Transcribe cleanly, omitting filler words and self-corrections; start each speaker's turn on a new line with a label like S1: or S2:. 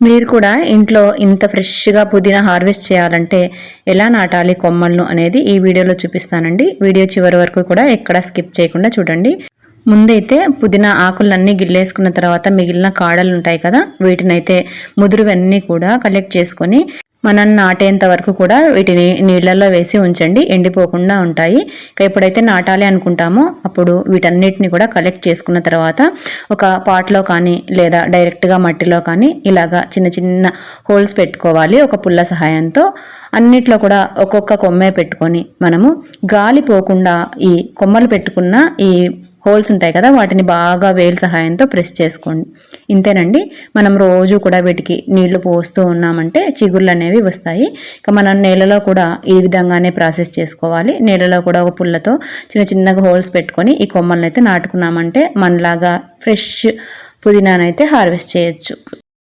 S1: మీరు కూడా ఇంట్లో ఇంత ఫ్రెష్గా పుదీనా హార్వెస్ట్ చేయాలంటే ఎలా నాటాలి కొమ్మలను అనేది ఈ వీడియోలో చూపిస్తానండి. వీడియో చివరి వరకు కూడా ఎక్కడ స్కిప్ చేయకుండా చూడండి. ముందైతే పుదీనా ఆకులన్నీ గిల్లేసుకున్న తర్వాత మిగిలిన కాడలు ఉంటాయి కదా, వీటినైతే ముదురువన్నీ కూడా కలెక్ట్ చేసుకొని మనం నాటేంత వరకు కూడా వీటిని నీళ్ళల్లో వేసి ఉంచండి, ఎండిపోకుండా ఉంటాయి. ఎప్పుడైతే నాటాలి అనుకుంటామో అప్పుడు వీటన్నిటిని కూడా కలెక్ట్ చేసుకున్న తర్వాత ఒక పాట్లో కానీ లేదా డైరెక్ట్గా మట్టిలో కానీ ఇలాగా చిన్న చిన్న హోల్స్ పెట్టుకోవాలి. ఒక పుల్ల సహాయంతో అన్నిట్లో కూడా ఒక్కొక్క కొమ్మే పెట్టుకొని మనము గాలి పోకుండా ఈ కొమ్మలు పెట్టుకున్న ఈ హోల్స్ ఉంటాయి కదా, వాటిని బాగా వేలు సహాయంతో ప్రెస్ చేసుకోండి. ఇంతేనండి. మనం రోజు కూడా వీటికి నీళ్లు పోస్తూ ఉన్నామంటే చిగుళ్ళు అనేవి వస్తాయి. ఇక మనం నేలలో కూడా ఈ విధంగానే ప్రాసెస్ చేసుకోవాలి. నేలలో కూడా ఒక పుల్లతో చిన్న చిన్నగా హోల్స్ పెట్టుకొని ఈ కొమ్మలను అయితే నాటుకున్నామంటే మనలాగా ఫ్రెష్ పుదీనానైతే హార్వెస్ట్ చేయొచ్చు.